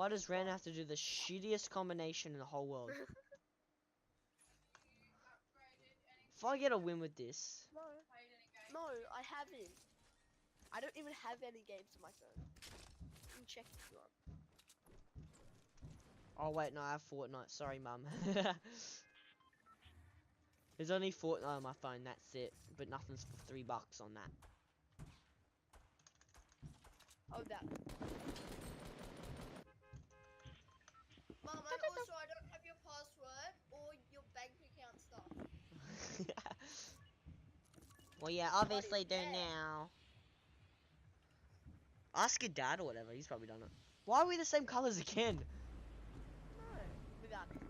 Why does Ren have to do the shittiest combination in the whole world? If I get a win with this... No, I haven't. I don't even have any games on my phone. You can check if you want. Oh wait, no, I have Fortnite. Sorry, mum. There's only Fortnite on my phone, that's it. But nothing's for $3 on that. Oh, that. Mum, and also I don't have your password or your bank account stuff. Well, yeah, obviously do Yeah. now. Ask your dad or whatever, he's probably done it. Why are we the same colours again? No, without it.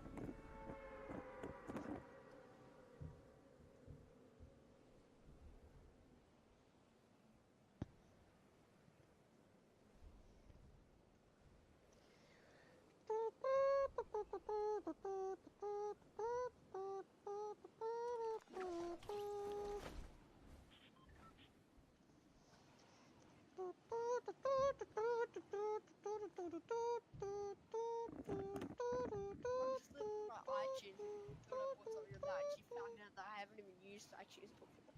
I'm just looking at my iTunes. When I bought something on that, I actually found out that I haven't even used iTunes before.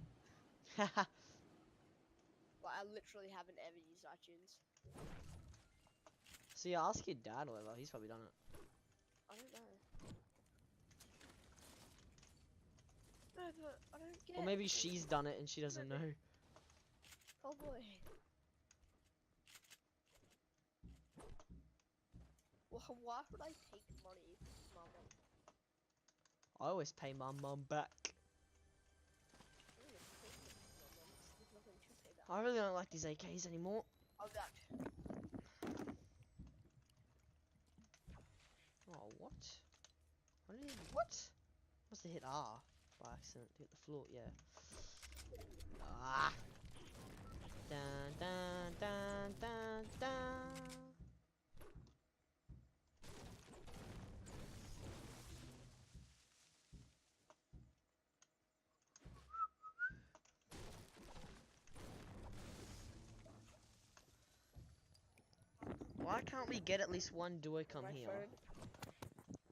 Like, I literally haven't ever used iTunes. So yeah, ask your dad or whatever, he's probably done it. I don't know. No, but I don't get Or maybe she's done it and she doesn't know. Probably. Well, why would I take money from my mum? I always pay my mum back. I'm gonna take it from my mum, 'cause there's nothing to pay back. I really don't like these AKs anymore. Oh, that. Oh, what? What? Must have hit R by accident. Hit the floor, yeah. Ah! Dun dun dun dun dun! Why can't we get at least one duo come My here? phone.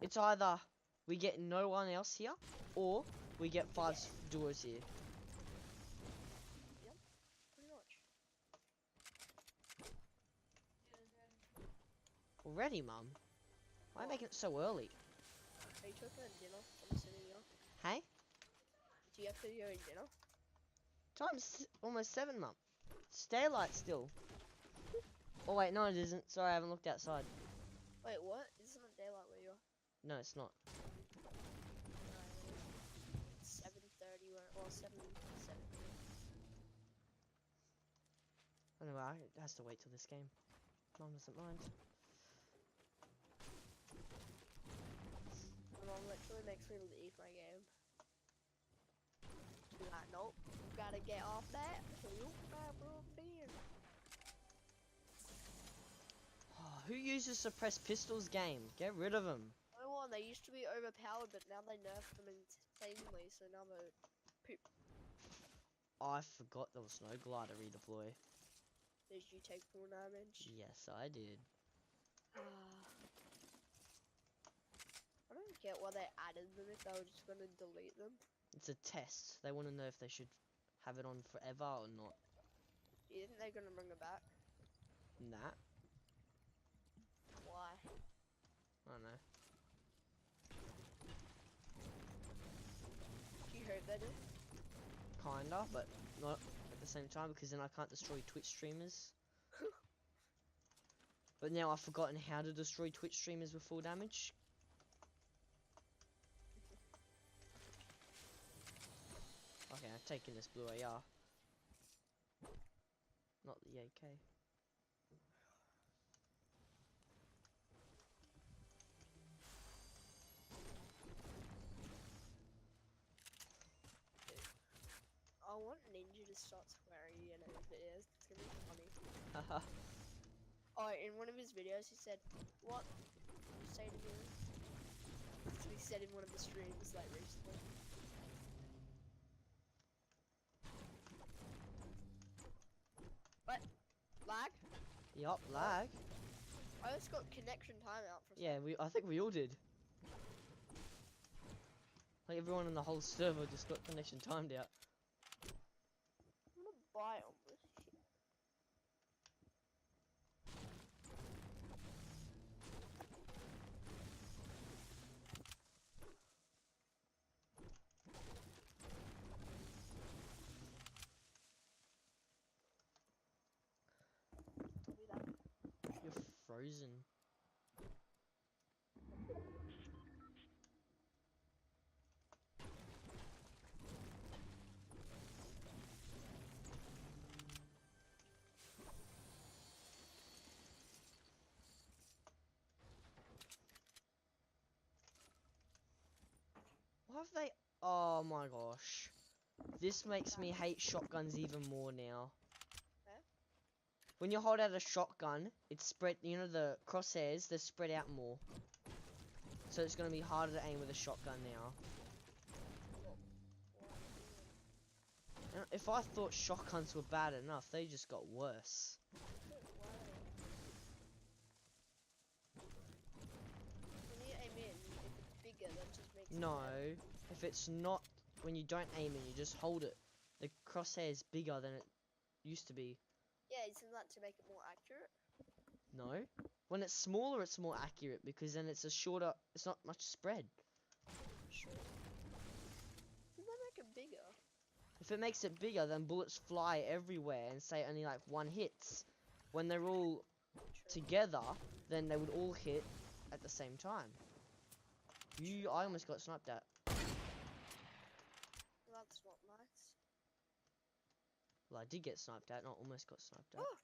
It's either we get no one else here, or we get five duos here. Yep, pretty much. Already, Mum? Why are you making it so early? Are you talking about dinner? I'm sitting here. Hey? Do you have to go dinner? Time's almost 7, Mum. It's daylight still. Oh wait, no it isn't. Sorry, I haven't looked outside. Wait, what? Isn't it daylight where you are? No, it's not. 7:30 or 7. Anyway, it has to wait till this game. Mum doesn't mind. My mom literally makes me leave my game. She's like, nope, you gotta get off that. Look, my bro, beer. Oh, who uses suppressed pistols game? Get rid of them. No one, they used to be overpowered, but now they nerfed them insanely, so now they're poop. Oh, I forgot there was no glider redeploy. Did you take full damage? Yes, I did. I don't get why they added them if they were just gonna delete them. It's a test. They want to know if they should have it on forever or not. Do you think they're gonna bring it back? Nah, Why? I don't know. Do you hope they do? Kinda, but not at the same time because then I can't destroy Twitch streamers. But now I've forgotten how to destroy Twitch streamers with full damage. Okay, I've taken this blue AR. Not the AK. I want Ninja to start swearing in his videos. It's gonna be funny. Haha. Oh, in one of his videos, he said, "What?" Did you say to me? So he said in one of the streams, like recently. What? Lag? Yup, lag. I just got connection timeout for a Yeah, I think we all did. Like everyone in the whole server just got connection timed out. I'm gonna buy all this shit. Do that. You're frozen. What have they? Oh my gosh. This makes me hate shotguns even more now. Eh? When you hold out a shotgun, it's spread, you know, the crosshairs, they're spread out more. So it's going to be harder to aim with a shotgun now. And if I thought shotguns were bad enough, they just got worse. When you aim in, if it's bigger, that just makes it No, better. if it's not, when you don't aim it, you just hold it. The crosshair is bigger than it used to be. Yeah, isn't that to make it more accurate? No? When it's smaller, it's more accurate because then it's a shorter, it's not much spread. Sure. Does that make it bigger? If it makes it bigger, then bullets fly everywhere and say only like one hits. When they're all True. together, then they would all hit at the same time. I almost got sniped at. Well, that's not nice. Well, I did get sniped at, not almost got sniped at. Oh!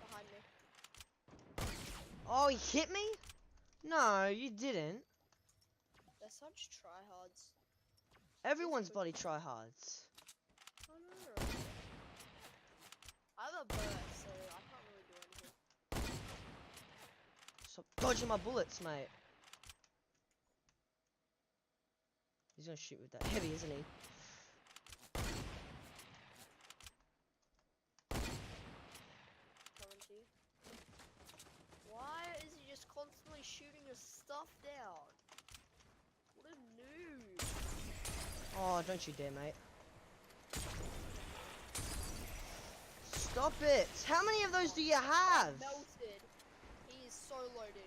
Behind me. Oh, he hit me? No, you didn't. They're such tryhards. Everyone's bloody tryhards. I know. I have a burst, so I can't really do anything. Stop dodging my bullets, mate. He's gonna shoot with that heavy, isn't he? Coming to you. Why is he just constantly shooting your stuff down? What a noob. Oh, don't you dare, mate. Stop it! How many of those do you have? Melted. He is so low, dude.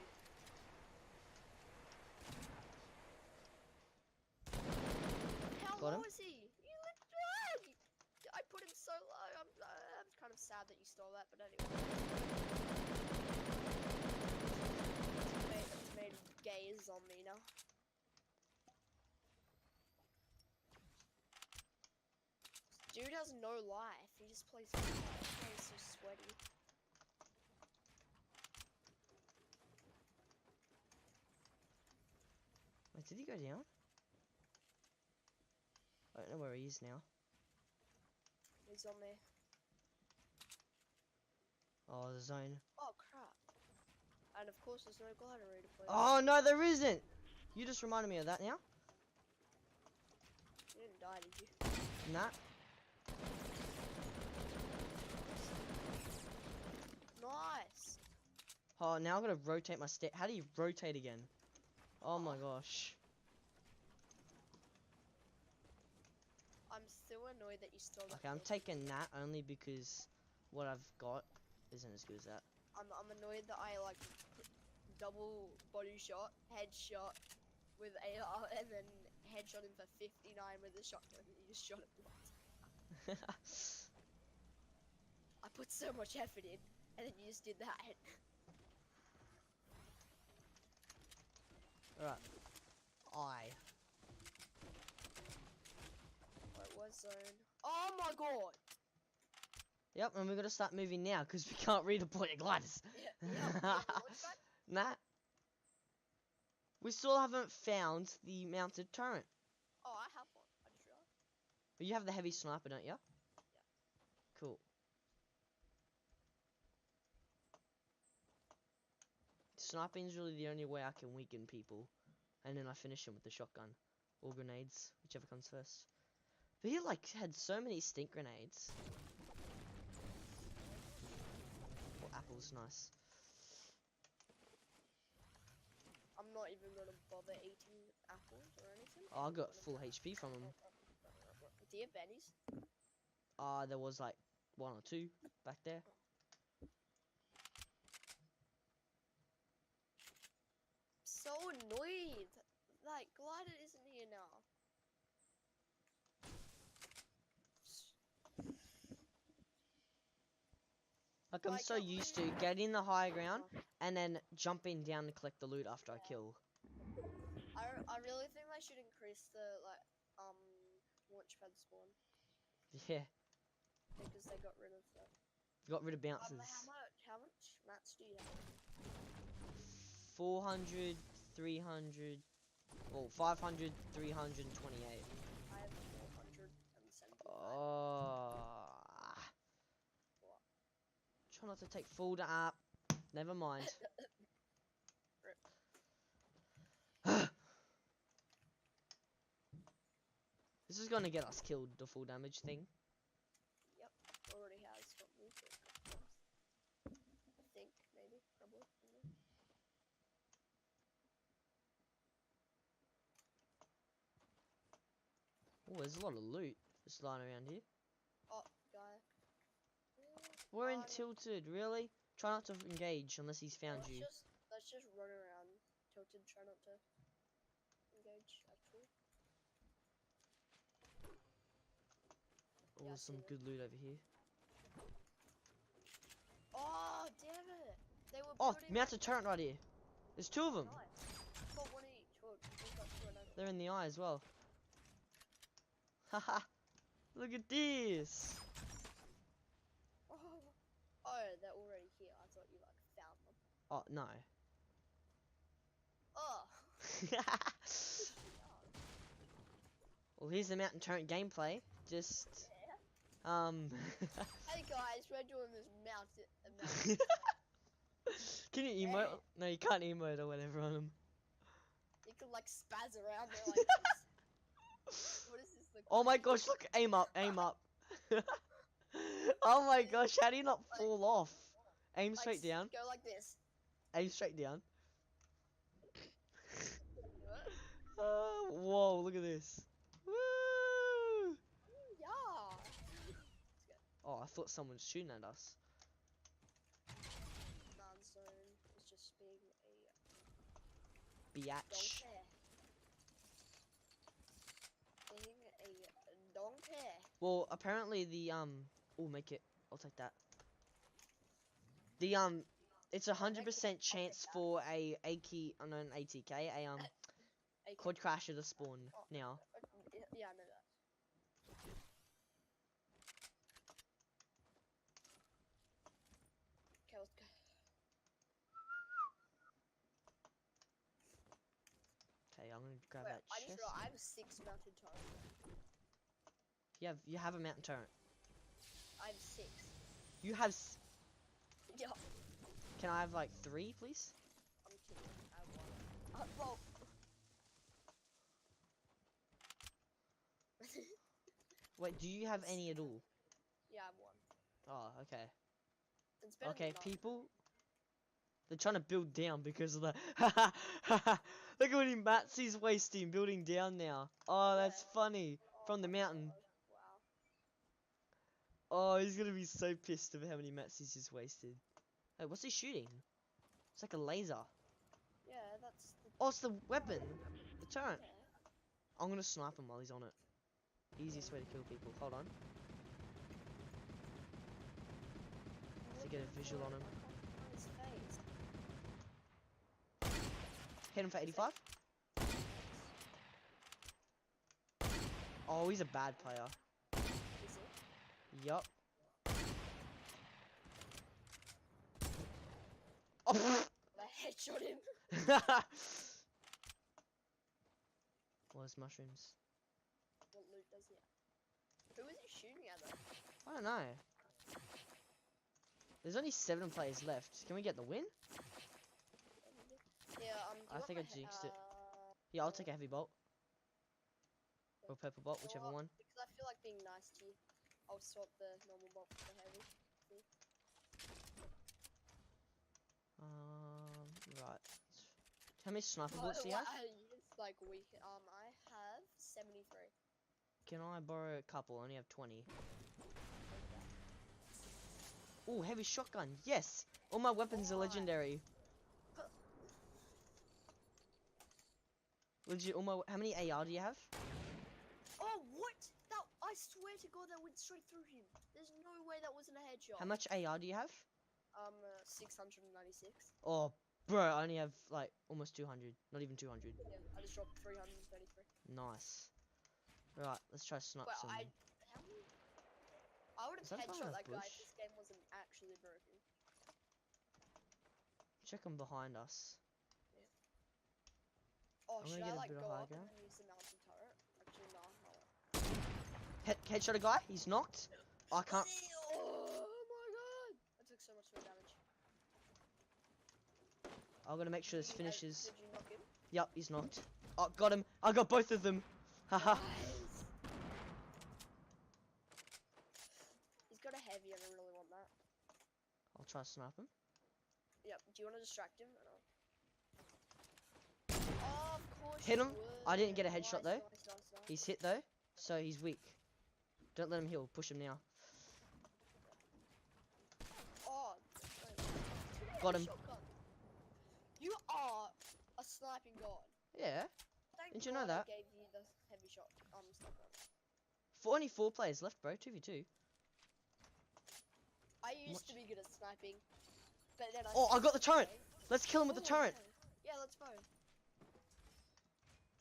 How Got low him? is he? You literally. I put him so low. I'm kind of sad that you stole that, but anyway. It's made gaze on me now. Dude has no life. He just plays. He's so sweaty. Wait, did he go down? I don't know where he is now. He's on me. Oh, the zone. Oh crap. And of course there's no glider to play. Oh, no, there isn't! You just reminded me of that now. You didn't die, did you? Nah. Nice. Oh, now I've got to rotate my stick. How do you rotate again? Oh my gosh. I'm still annoyed that you stole that. Okay, I'm thing. taking that only because what I've got isn't as good as that. I'm annoyed that I like double body shot, headshot with AR, and then headshot him for 59 with a shotgun. You just shot him once. I put so much effort in, and then you just did that. Alright. Wait, what zone? Oh my god! Yep, and we're gonna start moving now because we can't redeploy the gliders. Yeah, Nah. We still haven't found the mounted turret. Oh, I have one. I just realized. But you have the heavy sniper, don't you? Yeah. Cool. Sniping is really the only way I can weaken people. And then I finish them with the shotgun. Or grenades, whichever comes first. But he like had so many stink grenades. Oh, apples, nice. not even gonna bother eating apples or anything. Oh, I got full HP from them. Do you have bennies? There was like 1 or 2 back there. So annoyed. Like, Glider isn't here now. Like, I'm Like, so I used to really- getting the high ground and then jumping down to collect the loot after I kill. I really think they should increase the launchpad spawn Yeah, because they got rid of that. got rid of bounces. How much mats do you have? 400, 300, well, 500, 328. I have 475. Oh. What? Try not to take full up. Never mind. This is gonna get us killed, the full damage thing. Yep, already has got me to a couple times. I think, maybe, probably. I don't know. Oh, there's a lot of loot just lying around here. Oh, guy. We're in no. tilted, really? Try not to engage unless he's found you. Let's just run around tilted, try not to engage, actually. Oh, Yeah, I there's see some them. good loot over here. Oh, damn it! They were Oh, building mounted turret right here. There's 2 of them. Nice. Got one each. Look, we've got 2 another. They're in the eye as well. Haha. Look at this. Oh, they're already here. I thought you like found them. Oh, no. Oh. Well, here's the mountain turret gameplay. Just, Hey guys, we're doing this mountain. Can you emote? No, you can't emote or whatever on them. You can like spaz around there like this. What is this? Oh my gosh, look, aim up, aim up. Oh my gosh, how do you not fall off? Aim Like, straight down, Go like this. aim straight down. Do it. Whoa, look at this. Woo! Yeah. Oh, I thought someone was shooting at us. Non-zone is just being a Biatch. donkey. Being a donkey. Well, apparently the, oh, make it, I'll take that. The, it's 100% chance for a ATK, an ATK, Okay. quad crasher to spawn now. Yeah, I know that. Okay, let's go. Okay, I'm gonna grab Wait, that I just chest. realized I have a 6 mounted turret. You have a mountain turret. I have 6. You have, Yeah. can I have like 3, please? I'm kidding. I have 1. Well. Wait, do you have any at all? Yeah, I have 1. Oh, okay. It's better Okay, than nothing. people. They're trying to build down because of the. Look at what Matsi's wasting building down now. Oh, that's Yeah. funny. Oh From the my mountain. God, Wow. Oh, he's gonna be so pissed about how many Matsi's just wasted. Hey, what's he shooting? It's like a laser. Yeah, that's the. Oh, it's the weapon. The turret. Yeah. I'm gonna snipe him while he's on it. Easiest way to kill people. Hold on. To get a visual on him. His face. Hit him for 85. Oh, he's a bad player. Is it? Yup. Oh, I headshot him. Well, there's mushrooms. What loot does he have? Who is he shooting at though? I don't know. There's only 7 players left. Can we get the win? Yeah, I think I jinxed it. Yeah, I'll take a heavy bolt. Or purple bolt, whichever one. Because I feel like being nice to you, I'll swap the normal bolt for the heavy. Right. How many sniper bullets do you have? It's like weak. I have 73. Can I borrow a couple? I only have 20. Ooh, heavy shotgun. Yes! All my weapons are Why? legendary. Legit, how many AR do you have? Oh, what? That, I swear to God, that went straight through him. There's no way that wasn't a headshot. How much AR do you have? 696. Oh, bro, I only have like almost 200. Not even 200. Yeah, I just dropped 333. Nice. Right, let's try to snipe Well, some. how many? I would Is have that behind headshot a that guy if bush? this game wasn't actually broken. Check them behind us. Oh, I'm should gonna I get a like bit of go high up and ground. then use the mountain turret? Actually, no. Headshot a guy. He's knocked. I can't. Oh my God! I took so much damage. I'm gonna make sure this Did you finishes. Did you knock him? Yup, he's knocked. Oh, got him. I got both of them. Haha. Nice. He's got a heavy, and I really want that. I'll try to snipe him. Yep. Do you want to distract him? Or no? Oh, of course. Hit you him. would. I didn't get a headshot though. Nice. He's hit though, so he's weak. Don't let him heal. Push him now. Oh. Got him. Shotgun. You are a sniping god. Yeah. Thank Didn't you know God that? I gave you the heavy shot. Sniper. Only 4 players left, bro. 2v2. I used to be good at sniping, but then Oh, I got the turret. Okay. Let's kill him with the Oh, turret. okay. Yeah, let's go.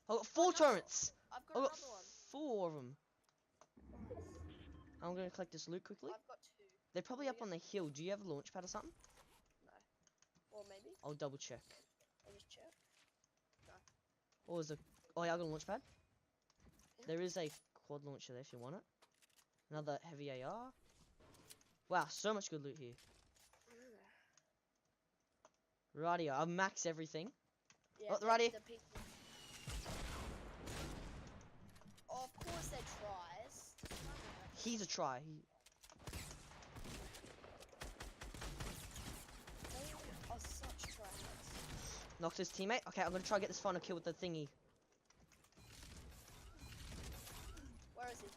I got 4 another one. turrets. I've I got got another one. 4 of them. I'm gonna collect this loot quickly. I've got 2. They're probably up on the hill. Do you have a launch pad or something? No. Or maybe. I'll double check. I'll just check. Or is it? Oh yeah, I got a launch pad. Yeah. There is a quad launcher there if you want it. Another heavy AR. Wow, so much good loot here. Rightio, I've maxed everything. Yeah, Oh, righty. the people. Oh, of course they tries. He's a try. They are such tryhards. Knocked his teammate. Okay, I'm gonna try to get this final kill with the thingy. Where is he?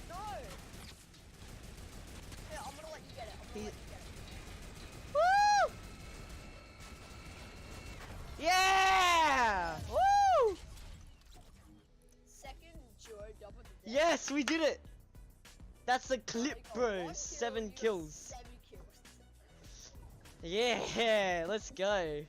No! Yeah, I'm gonna let you get it. I'm gonna let you get it. Woo! Yeah! Woo! Second Joe double the death. Yes, we did it. That's the clip, I got bro. 1 kill, 7 you got kills. 7 kills. Yeah, let's go.